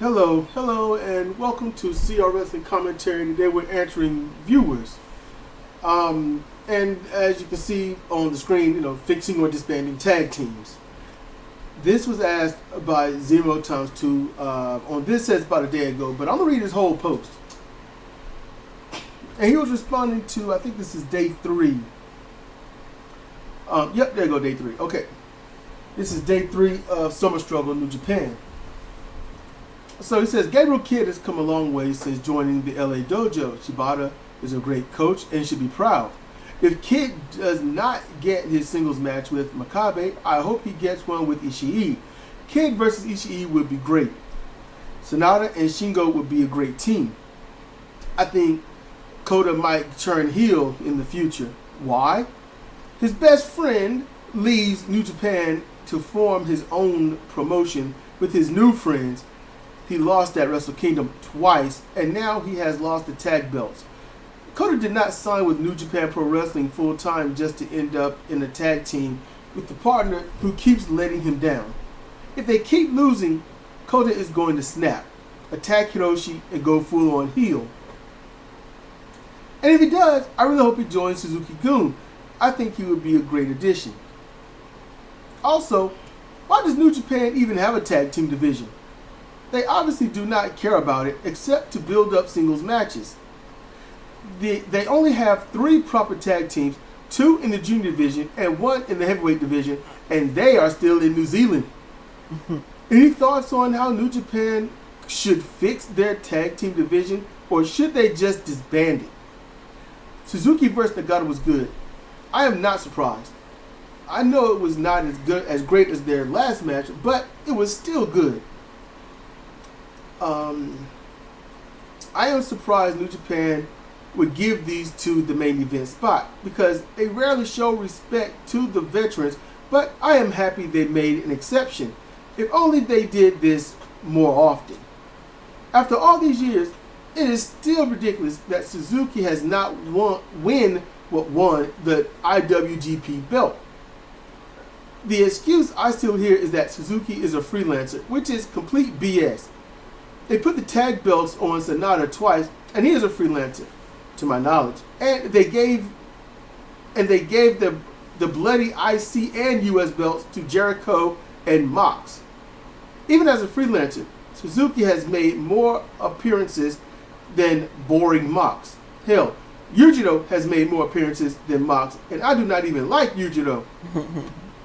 Hello, and welcome to CR Wrestling Commentary. Today we're answering viewers. And as you can see on the screen, fixing or disbanding tag teams. This was asked by 0 times 2 on This Says about a day ago, but I'm going to read his whole post. And he was responding to, I think this is day 3. Yep, there you go, day 3. Okay. This is day 3 of Summer Struggle New Japan. So he says, Gabriel Kidd has come a long way since joining the LA Dojo. Shibata is a great coach and should be proud. If Kidd does not get his singles match with Makabe, I hope he gets one with Ishii. Kidd versus Ishii would be great. Sonata and Shingo would be a great team. I think Kota might turn heel in the future. Why? His best friend leaves New Japan to form his own promotion with his new friends. He lost at Wrestle Kingdom twice, and now he has lost the tag belts. Kota did not sign with New Japan Pro Wrestling full-time just to end up in a tag team with the partner who keeps letting him down. If they keep losing, Kota is going to snap, attack Hiroshi, and go full-on heel. And if he does, I really hope he joins Suzuki-gun. I think he would be a great addition. Also, why does New Japan even have a tag team division? They obviously do not care about it except to build up singles matches. They only have 3 proper tag teams, 2 in the junior division and 1 in the heavyweight division, and they are still in New Zealand. Any thoughts on how New Japan should fix their tag team division, or should they just disband it? Suzuki vs. Nagata was good. I am not surprised. I know it was not as great as their last match, but it was still good. I am surprised New Japan would give these two the main event spot because they rarely show respect to the veterans, but I am happy they made an exception. If only they did this more often. After all these years, it is still ridiculous that Suzuki has not won the IWGP belt. The excuse I still hear is that Suzuki is a freelancer, which is complete BS. They put the tag belts on Sonata twice, and he is a freelancer, to my knowledge. And they gave the bloody IC and US belts to Jericho and Mox. Even as a freelancer, Suzuki has made more appearances than boring Mox. Hell, Yujiro has made more appearances than Mox, and I do not even like Yujiro.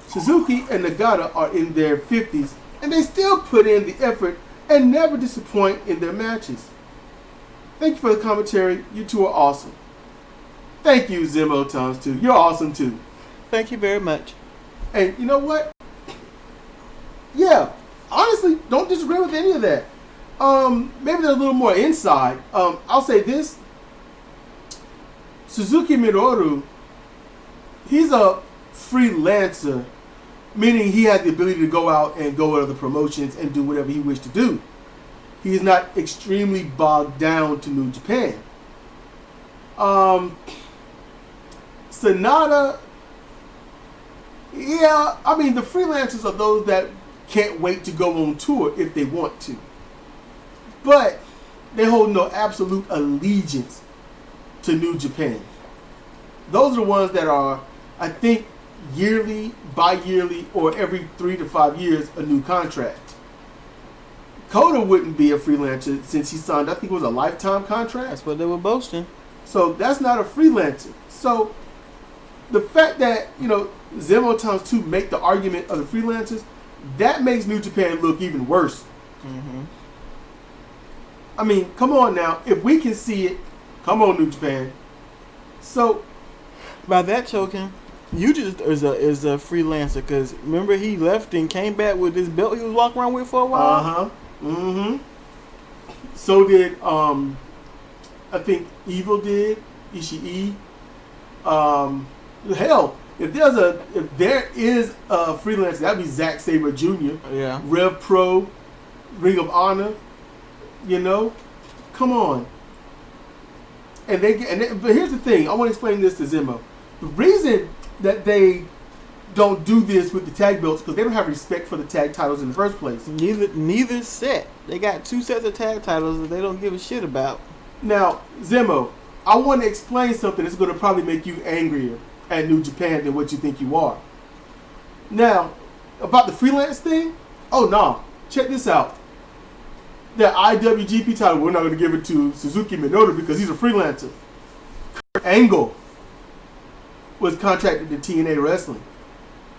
Suzuki and Nagata are in their 50s, and they still put in the effort and never disappoint in their matches. Thank you for the commentary. You two are awesome. Thank you, Zemo times 2. You're awesome too. Thank you very much. And you know what? Yeah, honestly, don't disagree with any of that. Maybe there's a little more inside. I'll say this. Suzuki Minoru, he's a freelancer, meaning he has the ability to go out and go to other promotions and do whatever he wishes to do. He is not extremely bogged down to New Japan. Sonata, yeah, I mean, the freelancers are those that can't wait to go on tour if they want to. But they hold no absolute allegiance to New Japan. Those are the ones that are, I think, yearly, bi-yearly, or every 3 to 5 years, a new contract. Kota wouldn't be a freelancer since he signed, I think it was a lifetime contract. That's what they were boasting. So that's not a freelancer. So the fact that, Zemo times 2 make the argument of the freelancers, that makes New Japan look even worse. Mm-hmm. I mean, come on now. If we can see it, come on, New Japan. So, by that token, you just is a freelancer because remember he left and came back with this belt he was walking around with for a while. So did I think Evil did Ishii. Hell, if there is a freelancer, that'd be Zack Sabre Jr. Yeah. Rev Pro, Ring of Honor. Come on. But here's the thing. I want to explain this to Zemo. The reason that they don't do this with the tag belts because they don't have respect for the tag titles in the first place. Neither set. They got 2 sets of tag titles that they don't give a shit about. Now, Zemo, I want to explain something that's going to probably make you angrier at New Japan than what you think you are. Now, about the freelance thing, oh no, check this out. The IWGP title, we're not going to give it to Suzuki Minoru because he's a freelancer. Kurt Angle was contracted to TNA Wrestling.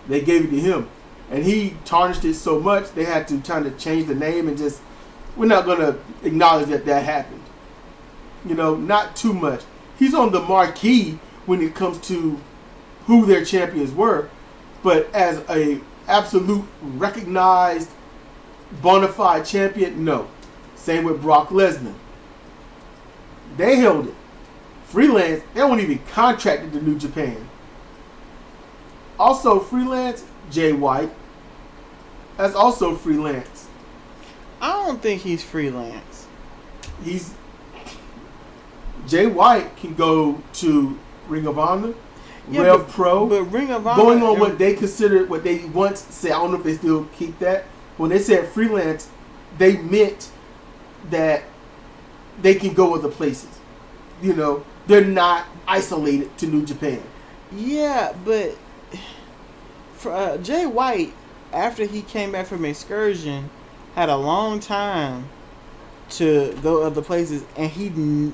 They gave it to him. And he tarnished it so much, they had to kind of change the name and just, we're not going to acknowledge that that happened. You know, not too much. He's on the marquee when it comes to who their champions were, but as a absolute recognized bona fide champion, no. Same with Brock Lesnar. They held it. Freelance, they weren't even contracted to New Japan. Also freelance, Jay White. That's also freelance. I don't think he's freelance. Jay White can go to Ring of Honor, Yeah, Rev Pro, but Ring of Honor, going on what they considered, what they once said. I don't know if they still keep that. When they said freelance, they meant that they can go other places. You know, they're not isolated to New Japan. Yeah, but for, Jay White, after he came back from Excursion, had a long time to go other places, and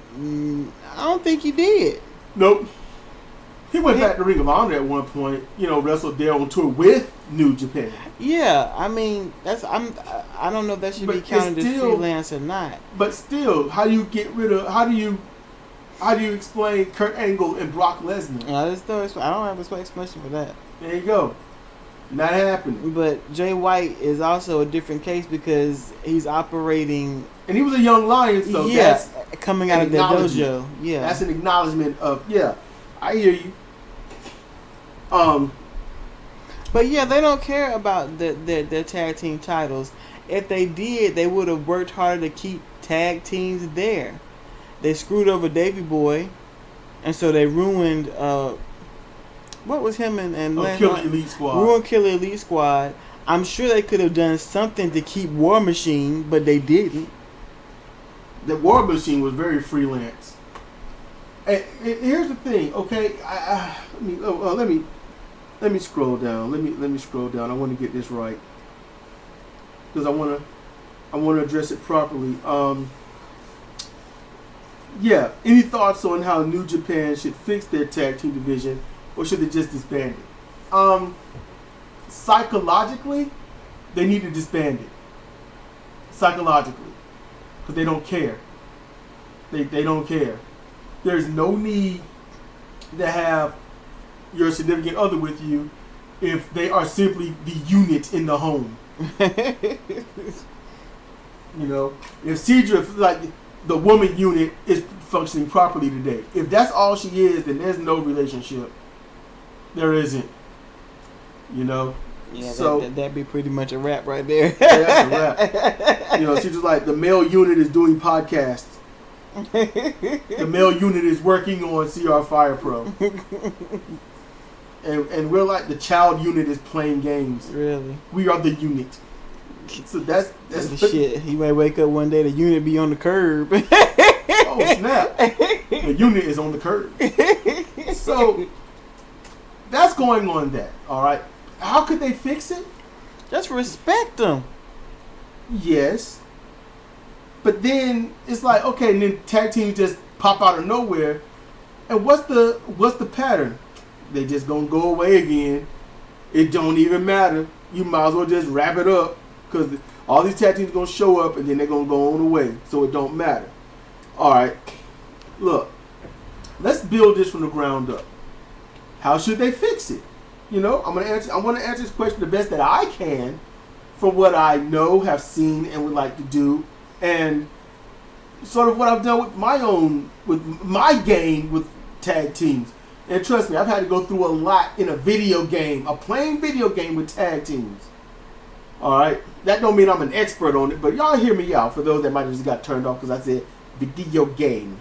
I don't think he did. Nope. He went back to Ring of Honor at one point. You know, wrestled there on tour with New Japan. Yeah, I mean, I don't know if that should be counted as freelance or not. But still, how do you explain Kurt Angle and Brock Lesnar? I don't have a explanation for that. There you go. Not happening. But Jay White is also a different case because he's operating. And he was a young lion, so that's coming out of the dojo. Yeah, that's an acknowledgement of I hear you. But yeah, they don't care about their tag team titles. If they did, they would have worked harder to keep tag teams there. They screwed over Davey Boy, and so they ruined what was him and Killer Elite Squad. Ruined Killer Elite Squad. I'm sure they could have done something to keep War Machine, but they didn't. The War Machine was very freelance. And here's the thing, okay? Let me scroll down. Let me scroll down. I want to get this right because I want to address it properly. Any thoughts on how New Japan should fix their tag team division, or should they just disband it? Psychologically, they need to disband it. Psychologically, because they don't care. They don't care. There's no need to have your significant other with you if they are simply the unit in the home. You know, if Cedra, like the woman unit, is functioning properly today, if that's all she is, then there's no relationship. There isn't. You know. Yeah, so that'd be pretty much a wrap right there. Yeah, that's a wrap. You know, she's just like the male unit is doing podcasts. The male unit is working on CR Fire Pro. And we're like the child unit is playing games. Really? We are the unit. So that's the shit. He might wake up one day, the unit be on the curb. Oh snap! The unit is on the curb. So that's going on. That all right? How could they fix it? Just respect them. Yes. But then it's like, okay, and then tag teams just pop out of nowhere. And what's the pattern? They just gonna go away again. It don't even matter. You might as well just wrap it up, because all these tag teams gonna show up and then they're gonna go on away. So it don't matter. All right. Look, let's build this from the ground up. How should they fix it? You know, I want to answer this question the best that I can, from what I know, have seen, and would like to do. And sort of what I've done with my game with tag teams. And trust me, I've had to go through a lot in a plain video game with tag teams. Alright? That don't mean I'm an expert on it, but y'all hear me out for those that might have just got turned off because I said video game.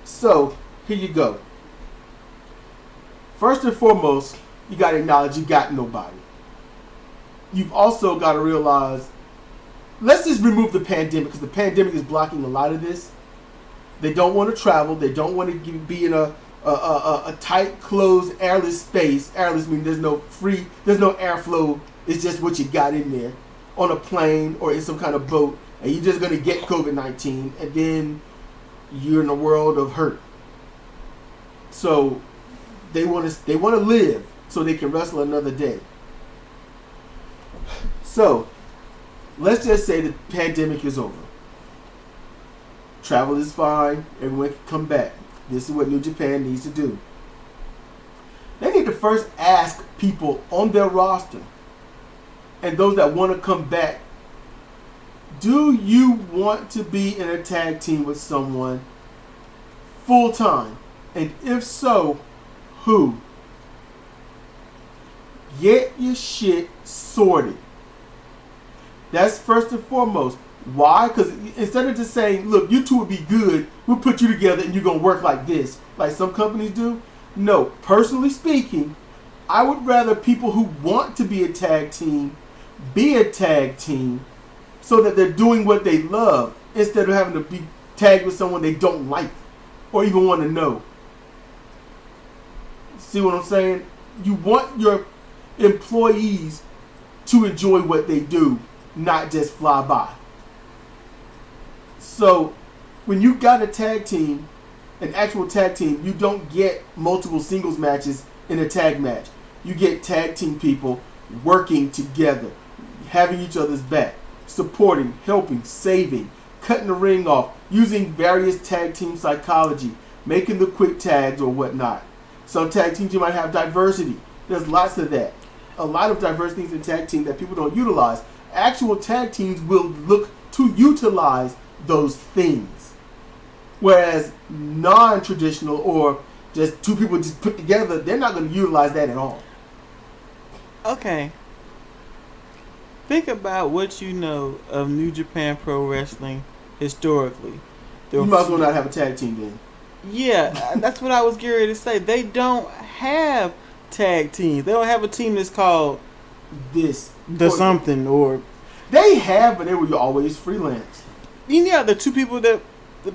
So, here you go. First and foremost, you got to acknowledge you got nobody. You've also got to realize, let's just remove the pandemic, because the pandemic is blocking a lot of this. They don't want to travel. They don't want to be in a tight, closed, airless space. Airless means there's no airflow. It's just what you got in there on a plane or in some kind of boat, and you're just gonna get COVID-19, and then you're in a world of hurt. So they want to live so they can wrestle another day. So let's just say the pandemic is over. Travel is fine. Everyone can come back. This is what New Japan needs to do. They need to first ask people on their roster and those that want to come back, do you want to be in a tag team with someone full time? And if so, who? Get your shit sorted. That's first and foremost. Why? Because instead of just saying, look, you two would be good, we'll put you together and you're going to work like this, like some companies do. No, personally speaking, I would rather people who want to be a tag team be a tag team so that they're doing what they love instead of having to be tagged with someone they don't like or even want to know. See what I'm saying? You want your employees to enjoy what they do, not just fly by. So when you got a tag team, an actual tag team, you don't get multiple singles matches in a tag match. You get tag team people working together, having each other's back, supporting, helping, saving, cutting the ring off, using various tag team psychology, making the quick tags or whatnot. Some tag teams you might have diversity. There's lots of that. A lot of diverse things in tag team that people don't utilize. Actual tag teams will look to utilize those things. Whereas non-traditional or just two people just put together, they're not going to utilize that at all. Okay. Think about what you know of New Japan Pro Wrestling historically. You might as well not have a tag team then. Yeah, that's what I was getting ready to say. They don't have tag teams. They don't have a team that's called this, the something, or they have, but they were always freelance. Yeah, the two people that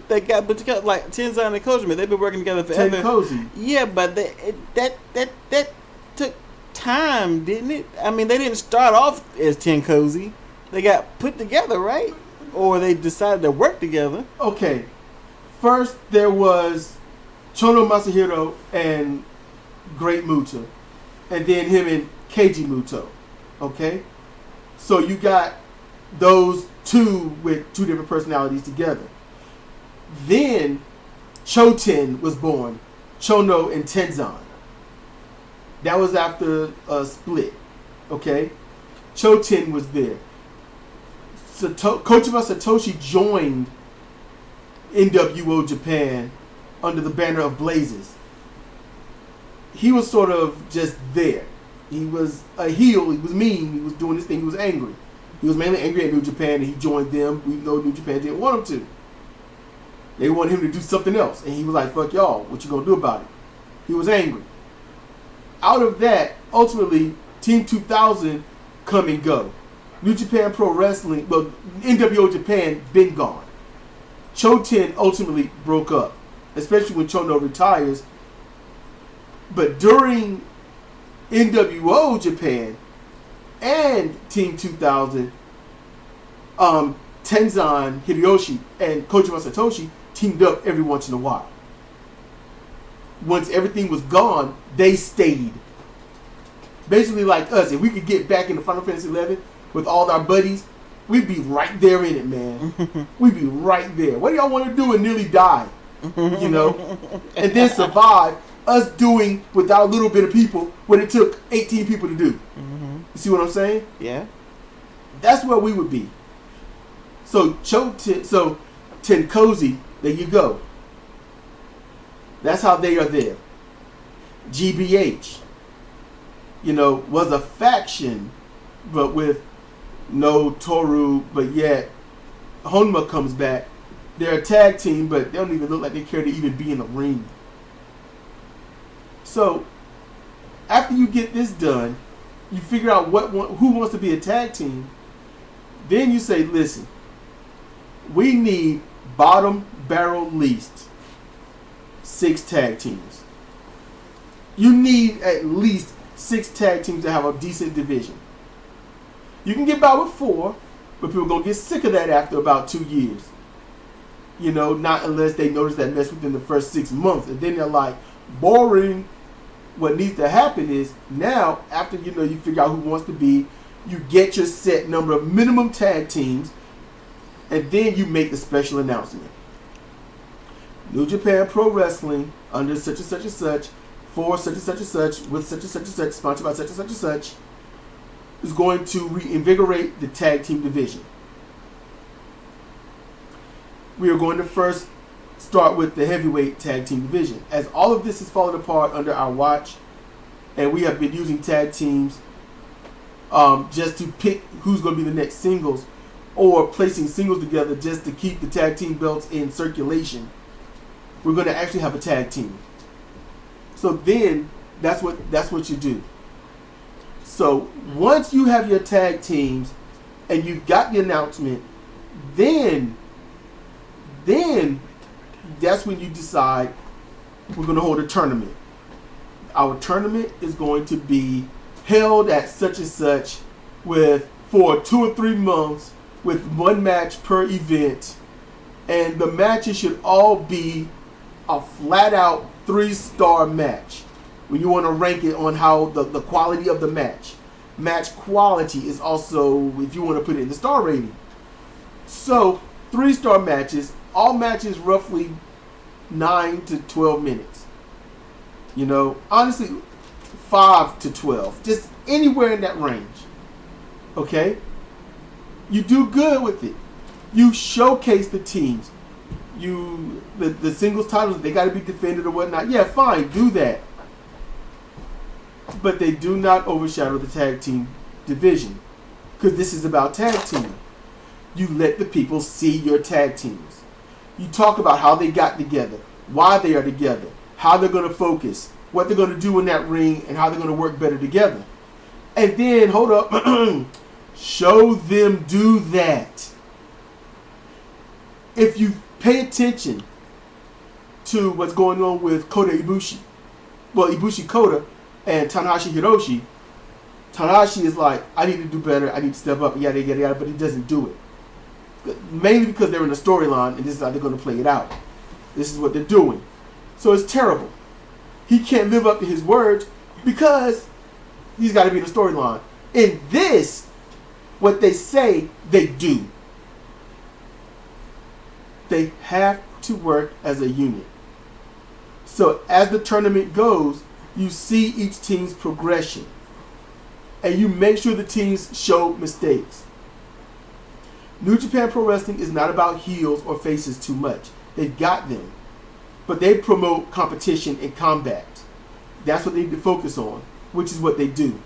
got put together, like Tenzan and Kojima, they've been working together forever. Tenkozy. Yeah, but that took time, didn't it? I mean, they didn't start off as Tenkozy. They got put together, right? Or they decided to work together. Okay. First, there was Chono Masahiro and Great Muta. And then him and Keiji Muto. Okay? So you got those two with two different personalities together. Then Choten was born. Chono and Tenzan. That was after a split. Okay? Choten was there. Kojima Satoshi joined NWO Japan under the banner of Blazes. He was sort of just there. He was a heel. He was mean. He was doing his thing. He was angry. He was mainly angry at New Japan, and he joined them, even though New Japan didn't want him to. They wanted him to do something else, and he was like, fuck y'all. What you gonna do about it? He was angry. Out of that, ultimately, Team 2000 come and go. New Japan Pro Wrestling, well, NWO Japan, been gone. Choten ultimately broke up, especially when Chono retires. But during NWO Japan and Team 2000, Tenzan Hideyoshi and Kojima Satoshi teamed up every once in a while. Once everything was gone, they stayed. Basically like us, if we could get back into Final Fantasy XI with all our buddies, we'd be right there in it, man. We'd be right there. What do y'all want to do and nearly die? You know? And then survive us doing with our little bit of people what it took 18 people to do. You see what I'm saying? Yeah. That's where we would be. So Tenkozy, there you go. That's how they are there. GBH, was a faction, but with no Toru, but yet Honma comes back. They're a tag team, but they don't even look like they care to even be in the ring. So, after you get this done, you figure out who wants to be a tag team. Then you say, listen, we need bottom barrel least 6 tag teams. You need at least 6 tag teams to have a decent division. You can get by with 4, but people are going to get sick of that after about 2 years. You know, not unless they notice that mess within the first 6 months. And then they're like, boring. What needs to happen is now, after you figure out who wants to be, you get your set number of minimum tag teams, and then you make the special announcement. New Japan Pro Wrestling, under such and such and such, for such and such, with such and such, sponsored by such and such, is going to reinvigorate the tag team division. We are going to first start with the heavyweight tag team division, as all of this is falling apart under our watch, and we have been using tag teams just to pick who's going to be the next singles, or placing singles together just to keep the tag team belts in circulation. We're going to actually have a tag team. So then that's what you do. So once you have your tag teams and you've got the announcement, then that's when you decide we're going to hold a tournament. Our tournament is going to be held at such and such for 2 or 3 months with 1 match per event. And the matches should all be a flat out 3-star match. When you want to rank it on how the quality of the match. Match quality is also, if you want to put it in the star rating. So 3-star matches, all matches roughly 9 to 12 minutes. You know, honestly, 5 to 12. Just anywhere in that range. Okay? You do good with it. You showcase the teams. The singles titles, they got to be defended or whatnot. Yeah, fine, do that. But they do not overshadow the tag team division. Because this is about tag teaming. You let the people see your tag teams. You talk about how they got together, why they are together, how they're going to focus, what they're going to do in that ring, and how they're going to work better together. And then, hold up, show them do that. If you pay attention to what's going on with Kota Ibushi, well, Ibushi Kota and Tanahashi Hiroshi, Tanahashi is like, I need to do better, I need to step up, yada, yada, yada, but he doesn't do it. Mainly because they're in a storyline, and this is how they're going to play it out. This is what they're doing. So it's terrible. He can't live up to his words because he's got to be in a storyline. In this, what they say, they do. They have to work as a unit. So as the tournament goes, you see each team's progression. And you make sure the teams show mistakes. New Japan Pro Wrestling is not about heels or faces too much. They've got them. But they promote competition and combat. That's what they need to focus on, which is what they do.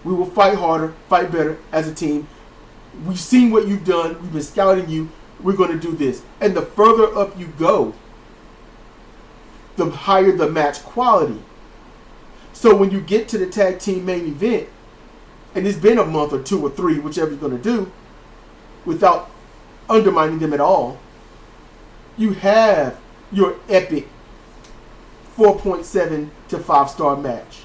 We will fight harder, fight better as a team. We've seen what you've done. We've been scouting you. We're going to do this. And the further up you go, the higher the match quality. So when you get to the tag team main event, and it's been a month or 2 or 3, whichever you're going to do, without undermining them at all, you have your epic 4.7 to 5-star match.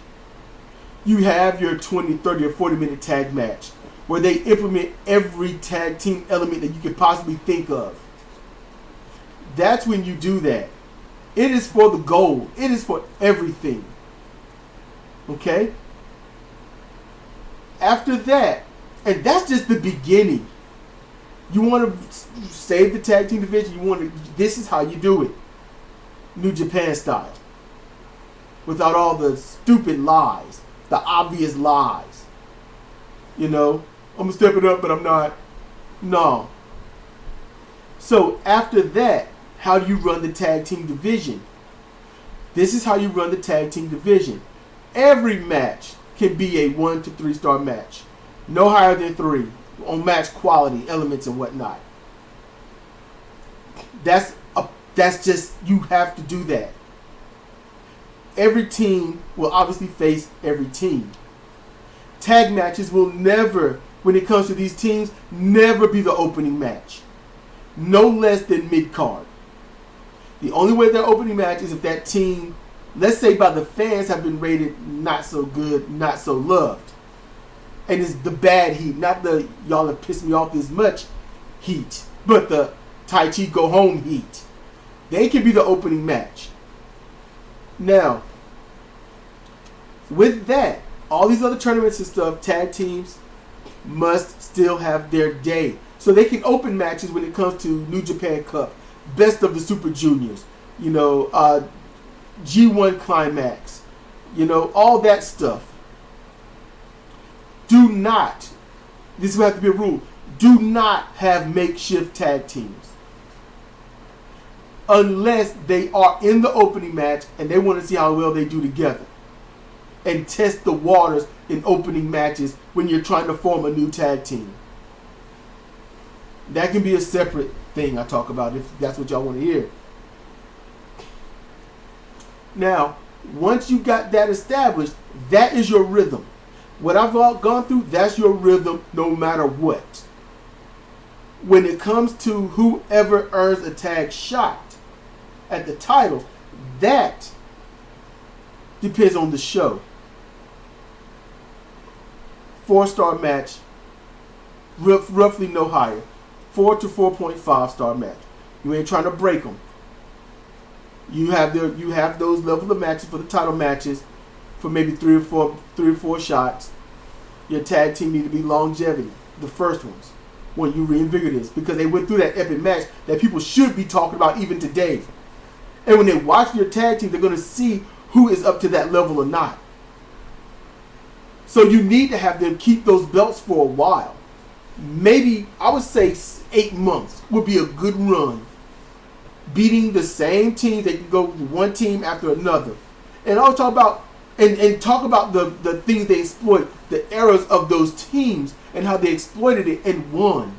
You have your 20, 30, or 40-minute tag match where they implement every tag team element that you could possibly think of. That's when you do that. It is for the goal. It is for everything. Okay? After that, and that's just the beginning. You want to save the tag team division. This is how you do it. New Japan style. Without all the stupid lies. The obvious lies. You know, I'm going to step it up, but I'm not. No. So after that, how do you run the tag team division? This is how you run the tag team division. Every match can be a 1 to 3-star match. No higher than 3 on match quality, elements, and whatnot. That's just, you have to do that. every team will obviously face every team. Tag matches will never, when it comes to these teams, never be the opening match. No less than mid-card. The only way their opening match is if that team, let's say by the fans, have been rated not so good, not so loved. And it's the bad heat, not the y'all have pissed me off this much heat, but the Tai Chi go home heat. They can be the opening match. Now, with that, all these other tournaments and stuff, tag teams must still have their day. So they can open matches when it comes to New Japan Cup, Best of the Super Juniors, G1 Climax, all that stuff. Do not, this will have to be a rule, do not have makeshift tag teams. Unless they are in the opening match and they want to see how well they do together. And test the waters in opening matches when you're trying to form a new tag team. That can be a separate thing I talk about if that's what y'all want to hear. Now, once you got that established, that is your rhythm. What I've all gone through, that's your rhythm no matter what. When it comes to whoever earns a tag shot at the title, that depends on the show. 4-star match, roughly no higher. 4 to 4.5 star match. You ain't trying to break them. You have those level of matches for the title matches for maybe three or four shots. Your tag team need to be longevity, the first ones, when you reinvigorate this, because they went through that epic match that people should be talking about even today. And when they watch your tag team, they're going to see who is up to that level or not. So you need to have them keep those belts for a while. Maybe, I would say 8 months would be a good run. Beating the same teams. They can go one team after another. And I'll talk about talk about the things they exploit, the errors of those teams and how they exploited it and won.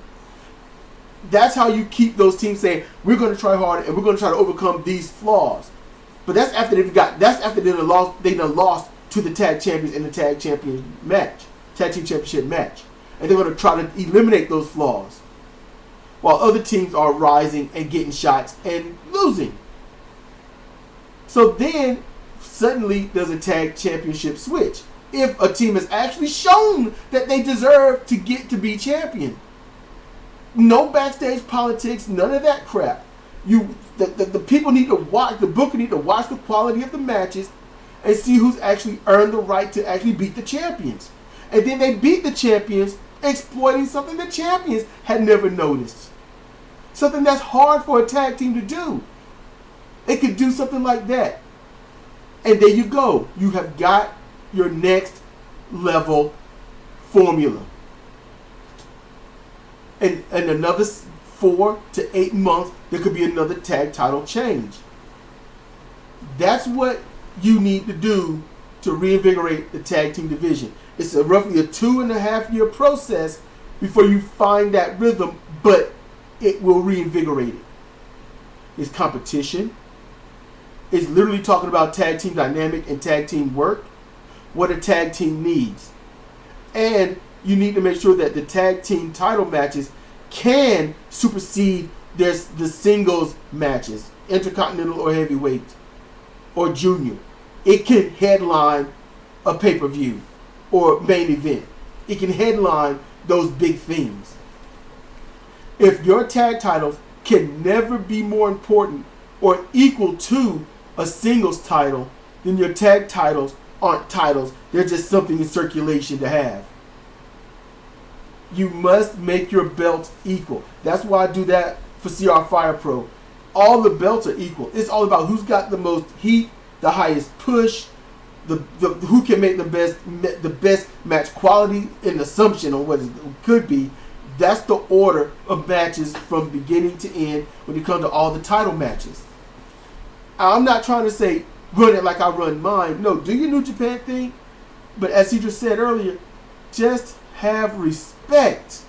That's how you keep those teams saying, we're going to try hard and we're going to try to overcome these flaws. But that's after they done lost to the tag champions in the tag champion match, tag team championship match. And they're going to try to eliminate those flaws. While other teams are rising and getting shots and losing. So then, suddenly, there's a tag championship switch. If a team has actually shown that they deserve to get to be champion. No backstage politics, none of that crap. The people need to watch, the booker need to watch the quality of the matches and see who's actually earned the right to actually beat the champions. And then they beat the champions, exploiting something the champions had never noticed. Something that's hard for a tag team to do. It could do something like that. And there you go. You have got your next level formula. And another 4 to 8 months, there could be another tag title change. That's what you need to do to reinvigorate the tag team division. It's roughly a 2.5 year process before you find that rhythm, but it will reinvigorate it. It's competition. It's literally talking about tag team dynamic and tag team work, what a tag team needs. And you need to make sure that the tag team title matches can supersede the singles matches, intercontinental or heavyweight or junior. It can headline a pay-per-view or main event. It can headline those big things. If your tag titles can never be more important or equal to a singles title, then your tag titles aren't titles. They're just something in circulation to have. You must make your belts equal. That's why I do that for CR Fire Pro. All the belts are equal. It's all about who's got the most heat, the highest push, who can make the best match quality and assumption on what it could be. That's the order of matches from beginning to end when it comes to all the title matches. I'm not trying to say run it like I run mine. No, do your New Japan thing. But as Cedric said earlier, just have respect.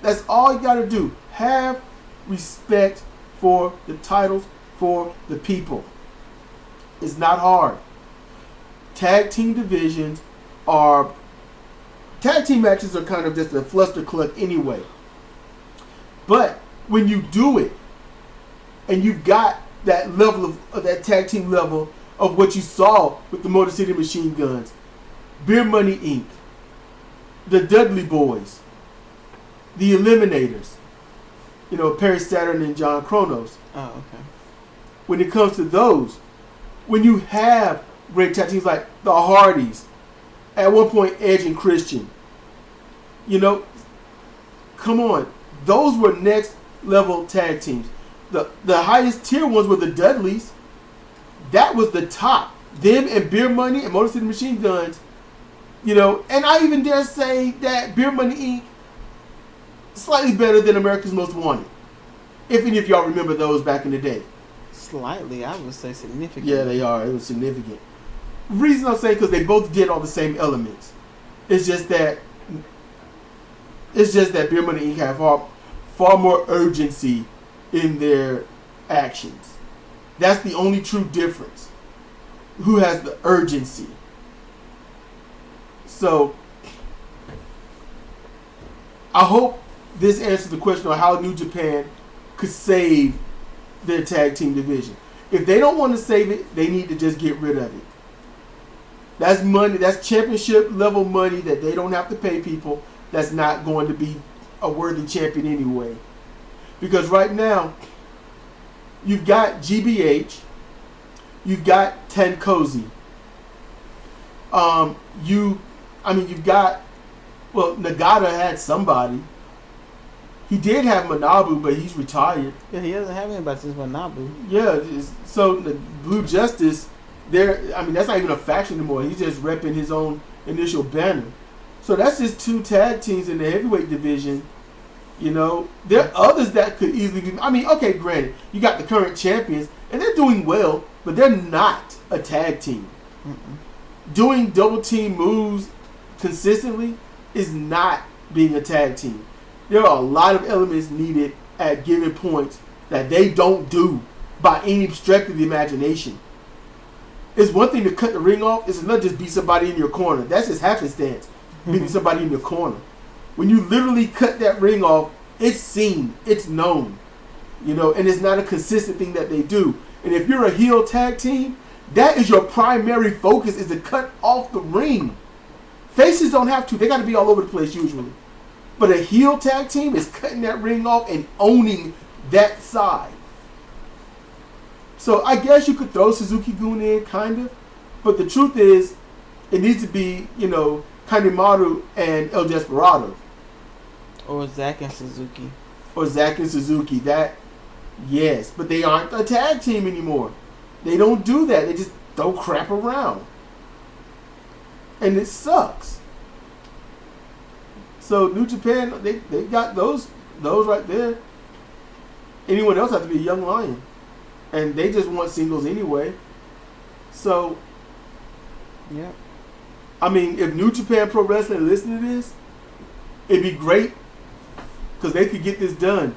That's all you got to do. Have respect for the titles, for the people. It's not hard. Tag team divisions are... Tag team matches are kind of just a flustercluck anyway. But when you do it, and you've got that level of that tag team level of what you saw with the Motor City Machine Guns, Beer Money Inc., the Dudley Boys, the Eliminators, Perry Saturn and John Kronos. Oh, okay. When it comes to those, when you have great tag teams like the Hardys, at one point Edge and Christian, come on, those were next level tag teams. The highest tier ones were the Dudleys. That was the top. Them and Beer Money and Motor City Machine Guns, and I even dare say that Beer Money Inc. slightly better than America's Most Wanted. If any of y'all remember those back in the day. Slightly, I would say significant. Yeah, they are. It was significant. The reason I'm saying because they both did all the same elements. It's just that Beer Money Inc. have far more urgency in their actions. That's the only true difference. Who has the urgency? So, I hope this answers the question on how New Japan could save their tag team division. If they don't want to save it, they need to just get rid of it. That's money. That's championship level money that they don't have to pay people. That's not going to be a worthy champion anyway. Because right now, you've got GBH, you've got Tenkozy. You've got, Nagata had somebody. He did have Manabu, but he's retired. Yeah, he doesn't have anybody since Manabu. Yeah, so the Blue Justice, that's not even a faction anymore. He's just repping his own initial banner. So that's just two tag teams in the heavyweight division. There are others that could easily be... okay, granted, you got the current champions, and they're doing well, but they're not a tag team. Mm-mm. Doing double team moves consistently is not being a tag team. There are a lot of elements needed at given points that they don't do by any stretch of the imagination. It's one thing to cut the ring off. It's another just beat somebody in your corner. That's just happenstance, beating somebody in your corner. When you literally cut that ring off, it's seen, it's known, and it's not a consistent thing that they do. And if you're a heel tag team, that is your primary focus, is to cut off the ring. Faces don't have to. They got to be all over the place usually. But a heel tag team is cutting that ring off and owning that side. So I guess you could throw Suzuki-gun in, kind of. But the truth is, it needs to be, Kanemaru and El Desperado. Or Zack and Suzuki. Yes. But they aren't a tag team anymore. They don't do that. They just throw crap around. And it sucks. So New Japan, they got those right there. Anyone else has to be a young lion. And they just want singles anyway. So, yeah. If New Japan Pro Wrestling listened to this, it'd be great because they could get this done.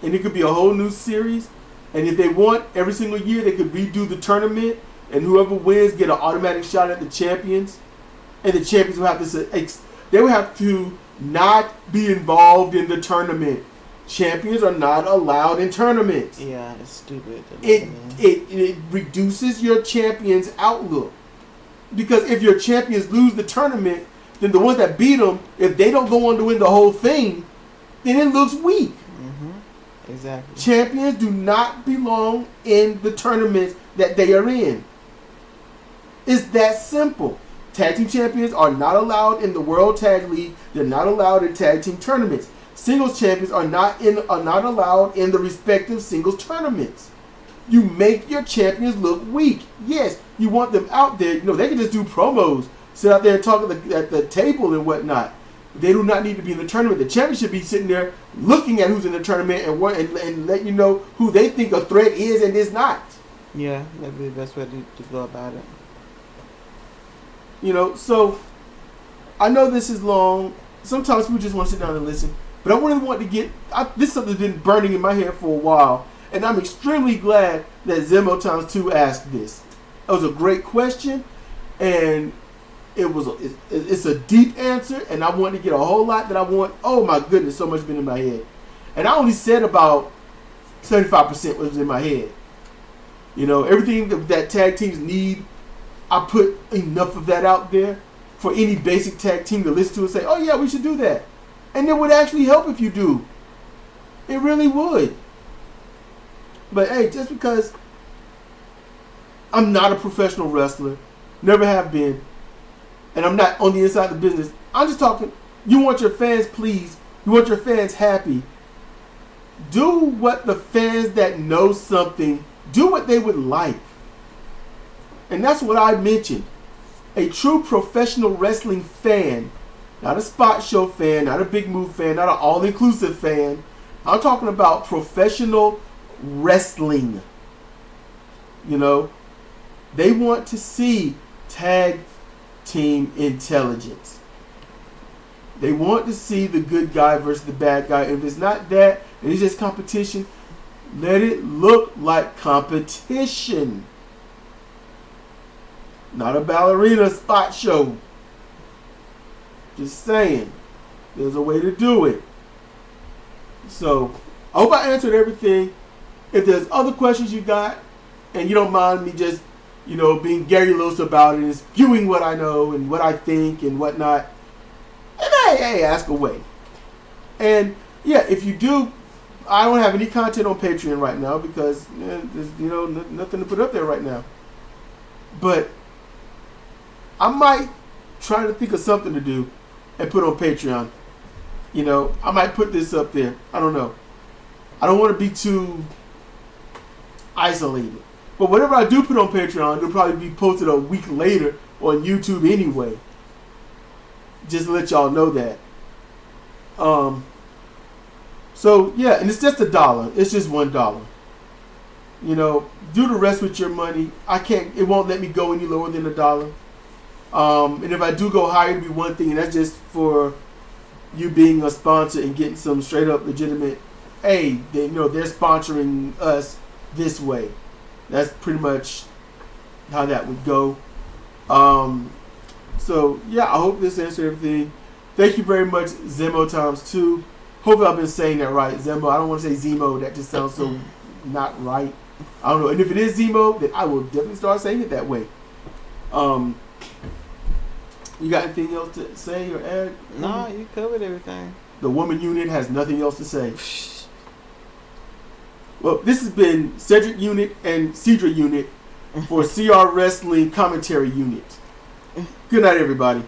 And it could be a whole new series. And if they want, every single year they could redo the tournament. And whoever wins get an automatic shot at the champions. And the champions will have to not be involved in the tournament. Champions are not allowed in tournaments. Yeah, it's stupid. It reduces your champion's outlook. Because if your champions lose the tournament, then the ones that beat them, if they don't go on to win the whole thing, then it looks weak. Mm-hmm. Exactly. Champions do not belong in the tournaments that they are in. It's that simple. Tag team champions are not allowed in the World Tag League. They're not allowed in tag team tournaments. Singles champions are not allowed in the respective singles tournaments. You make your champions look weak. Yes, you want them out there. They can just do promos, sit out there and talk at the table and whatnot. They do not need to be in the tournament. The champion should be sitting there looking at who's in the tournament and let you know who they think a threat is and is not. Yeah, that'd be the best way to go about it. So I know this is long. Sometimes people just want to sit down and listen. But I really want to this is something that's been burning in my head for a while. And I'm extremely glad that Zemo Times 2 asked this. was a great question, and it's a deep answer, and I want to get a whole lot that I want. Oh my goodness, so much been in my head, and I only said about 75% was in my head. You know, everything that tag teams need, I put enough of that out there for any basic tag team to listen to and say, oh yeah, we should do that. And it would actually help if you do. It really would. But hey, just because I'm not a professional wrestler, never have been, and I'm not on the inside of the business, I'm just talking, you want your fans pleased, you want your fans happy. Do what the fans that know something, do what they would like. And that's what I mentioned. A true professional wrestling fan, not a spot show fan, not a big move fan, not an all-inclusive fan. I'm talking about professional wrestling. You know, they want to see tag team intelligence. They want to see the good guy versus the bad guy. If it's not that, and it's just competition, let it look like competition. Not a ballerina spot show. Just saying. There's a way to do it. So, I hope I answered everything. If there's other questions you got, and you don't mind me just, you know, being Gary Lewis about it and spewing what I know and what I think and whatnot, and hey, ask away. And yeah, if you do, I don't have any content on Patreon right now because there's, you know, nothing to put up there right now. But I might try to think of something to do and put on Patreon. You know, I might put this up there. I don't know. I don't want to be too isolated. But whatever I do put on Patreon, it'll probably be posted a week later on YouTube anyway. Just to let y'all know that. So yeah, and it's just $1. It's just $1. You know, do the rest with your money. It won't let me go any lower than $1. And if I do go higher, it'll be one thing, and that's just for you being a sponsor and getting some straight up legitimate, they're sponsoring us this way. That's pretty much how that would go. So yeah, I hope this answered everything. Thank you very much, Zemo times 2. Hopefully I've been saying that right, Zemo. I don't want to say Zemo. That just sounds so not right. I don't know. And if it is Zemo, then I will definitely start saying it that way. You got anything else to say or add? Nah, you covered everything. The woman unit has nothing else to say. Well, this has been Cedric Unit and Cedra Unit for CR Wrestling Commentary Unit. Good night, everybody.